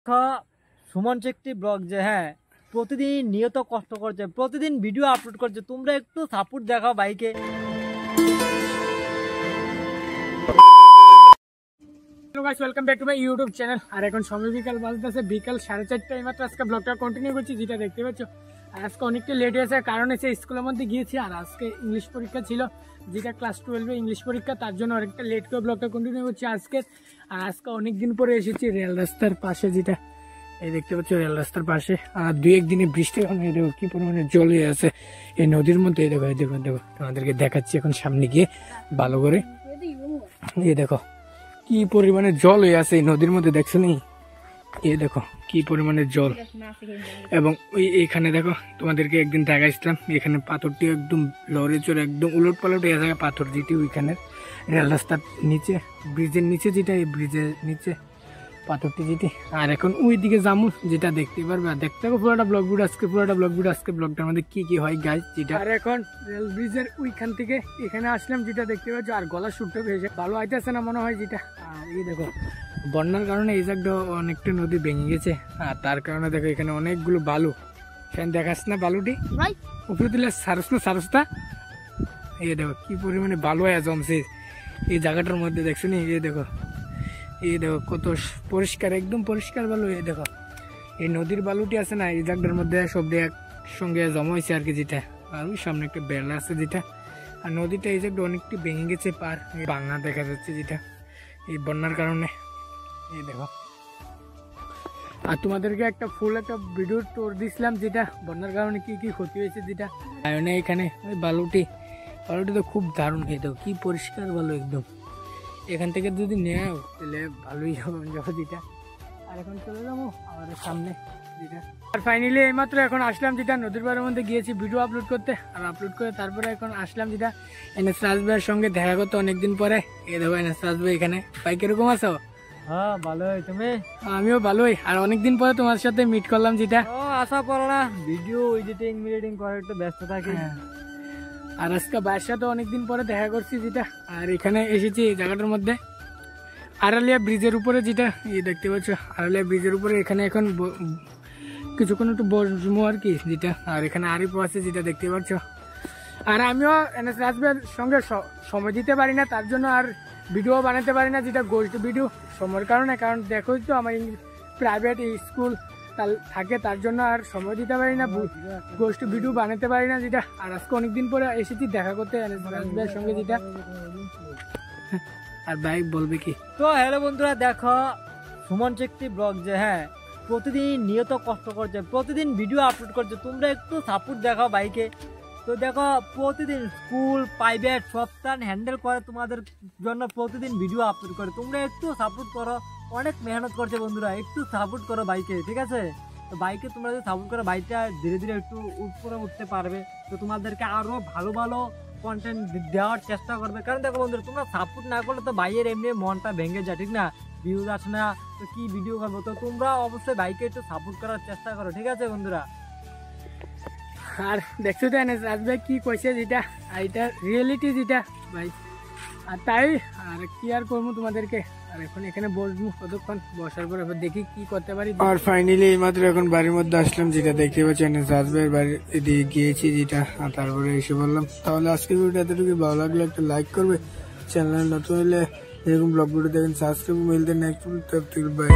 সুমন চেকটি ব্লগ যে প্রতিদিন নিয়ত কষ্ট করছে, প্রতিদিন ভিডিও আপলোড করছে, তোমরা একটু সাপোর্ট দেখাও ভাইকে। Hello guys, welcome back to my YouTube channel. আর এখন সময় বিকাল বাজতেছে বিকাল 4:30 মাত্র। আজকে ব্লগটা কন্টিনিউ করছি, যেটা দেখতে পাচ্ছ। আর আজকে অনেকটা লেট হয়েছে, কারণ হচ্ছে স্কুলের মধ্যে গিয়েছি, আর আজকে ইংলিশ পরীক্ষা ছিল, যেটা ক্লাস 12 ইংলিশ পরীক্ষা, তার জন্য অনেকটা লেট করে ব্লগটা কন্টিনিউ করছি আজকে। আর আজকে অনেকদিন পরে এসেছি রেল রাস্তার পাশে, যেটা এই দেখতে পাচ্ছ রেল রাস্তার পাশে। আর দুই একদিনে বৃষ্টি কারণে দেখো কি পরিমাণে জল হয়ে আছে এই নদীর মধ্যে। দেখো দেখো দেখো, তোমাদেরকে দেখাচ্ছি এখন সামনে গিয়ে ভালো করে। এই দেখো কি পরিমাণে জল হয়ে আছে এই নদীর মধ্যে, দেখছো নি? এই দেখো কি পরিমাণে জল। এবং ওই এইখানে দেখো, তোমাদেরকে একদিন দেখাইছিলাম, এখানে পাথরটি একদম লড়ে চড়ে একদম উলট পালট হয়ে যায় পাথর, যেটি ওইখানে রেল রাস্তার নিচে, ব্রিজের নিচে, যেটা এই ব্রিজের নিচে পাথরটি যেটি। আর এখন ওই দিকে যাবো, যেটা দেখতে পারবে। আর দেখতে পাবো পুরোটা ব্লগ ভিডিও আজকে, পুরোটা ব্লগ ভিডিও আজকে। ব্লগটার মধ্যে কি কি হয় গাইস, যেটা। আর এখন রেল ব্রিজের ওইখান থেকে এখানে আসলাম, যেটা দেখতে পাচ্ছ। আর গলা শুটতে পেয়েছে, ভালো আইতেছে না মনে হয়, যেটা। আর এই দেখো বন্যার কারণে এই জায়গাটা অনেকটা নদী ভেঙে গেছে, আর তার কারণে দেখো এখানে অনেকগুলো বালু। সেখানে দেখাস না বালুটি উপরে দিলে সারসটা। এই দেখো কি পরিমাণে বালু হয়ে জমছে এই জায়গাটার মধ্যে, দেখছো নি? এই দেখো কত পরিষ্কার, একদম পরিষ্কার বালু। এই দেখো এই নদীর বালুটি আছে না, এই জায়গাটার মধ্যে সব একসঙ্গে জমা হয়েছে আর কি, যেটা। আর ওই সামনে একটা বেলা আছে, যেটা। আর নদীটা এই জায়গাটা অনেকটি ভেঙে গেছে, পার বাংলা দেখা যাচ্ছে, যেটা এই বন্যার কারণে। এই দেখো, আর তোমাদেরকে একটা ফুল একটা ভিডিও টোর দিছিলাম, যেটা বন্যার কারণে কি কি ক্ষতি হয়েছে, যেটা। এখানে ওই বালুটি তো খুব দারুণ। এই দেখো কি পরিষ্কার বালু একদম। এখান থেকে যদি নেও তাহলে ভালোই হবে, যেটা। আর এখন চলে যাবো আমাদের সামনে, যেটা। আর ফাইনালি এইমাত্র এখন আসলাম, যেটা নদীর পাড়ের মধ্যে গিয়েছি ভিডিও আপলোড করতে। আর আপলোড করে তারপরে এখন আসলাম, যেটা এনএস রাজ ভাইয়ের সঙ্গে দেখা করতে অনেকদিন পরে। এই দেখো এনএস রাজ ভাই এখানে। ভাই কিরকম আছো? হ্যাঁ ভালোই, তুমি? আমিও ভালোই। আর অনেকদিন পরে তোমার সাথে মিট করলাম, যেটা। আশা করো না, ভিডিও এডিটিং করে একটু ব্যস্ত থাকি। আর আজকে ভাইয়ের সাথে অনেকদিন পরে দেখা করছি, যেটা। আর এখানে এসেছি এই জায়গাটার মধ্যে আড়ালিয়া ব্রিজের উপরে, যেটা এই দেখতে পাচ্ছ আড়ালিয়া ব্রিজের উপরে। এখানে এখন কিছুক্ষণ একটু বসবো আর কি, যেটা। আর এখানে আরিফ আছে, যেটা দেখতে পাচ্ছ। আর আমিও এনএস রাজ ভাইয়ের সঙ্গে সময় দিতে পারি না, তার জন্য আর ভিডিও বানাতে পারি না, যেটা গোস্ট ভিডিও সময়ের কারণে। কারণ দেখোই তো আমার প্রাইভেট স্কুল থাকে, তার জন্য আর সময় দিতে পারি না, গোস্ট ভিডিও বানাতে পারি না, যেটা। আর আজকে অনেকদিন পরে এসেছি দেখা করতে এনএস রাজ ভাইয়ের সঙ্গে, যেটা। আর ভাই বলবে কি? তো হ্যালো বন্ধুরা, দেখো সুমন চেকটি ব্লগ যে প্রতিদিন নিয়ত কষ্ট করছে, প্রতিদিন ভিডিও আপলোড করছে, তোমরা একটু সাপোর্ট দেখাও ভাইকে। তো দেখো প্রতিদিন স্কুল প্রাইভেট সবটা হ্যান্ডেল করে তোমাদের জন্য, প্রতিদিন ভিডিও আপলোড করে, তোমরা একটু সাপোর্ট করো। অনেক মেহনত করছে বন্ধুরা, একটু সাপোর্ট করো বাইকে, ঠিক আছে? তো বাইকে তোমরা যদি সাপোর্ট করো, বাইকটা ধীরে ধীরে একটু উপরে উঠতে পারবে। তো তোমাদেরকে আরো ভালো ভালো কন্টেন্ট দেওয়ার চেষ্টা করবে। কারণ দেখো বন্ধুরা, তোমরা সাপোর্ট না করলে তো বাইয়ের এমনি মনটা ভেঙে যায়, ঠিক না? ভিউজ আসে না, তো কি ভিডিও করবো? তো তোমরা অবশ্যই বাইকে একটু সাপোর্ট করার চেষ্টা করো, ঠিক আছে বন্ধুরা? আর দেখছো তো এনএস রাজ ভাই কি কইছে, যেটা। আর এটা রিয়েলিটি, যেটা ভাই। আর তাই আর কি আর করবো তোমাদেরকে। আর এখন এখানে বসবো কতক্ষণ, বসার পর দেখি কি করতে পারি। আর ফাইনালি এইমাত্র এখন বাড়ির মধ্যে আসলাম, যেটা দেখতে পাচ্ছি এনএস রাজ ভাইয়ের বাড়ি এদিকে গিয়েছি, যেটা। আর তারপরে এসে বললাম। তাহলে আজকের ভিডিওটা এতটুকু, ভালো লাগলে একটা লাইক করবে, চ্যানেল নতুন হলে এরকম ব্লগ ভিডিও দেখেন সাবস্ক্রাইব, মিলতে নেক্সট। বাই।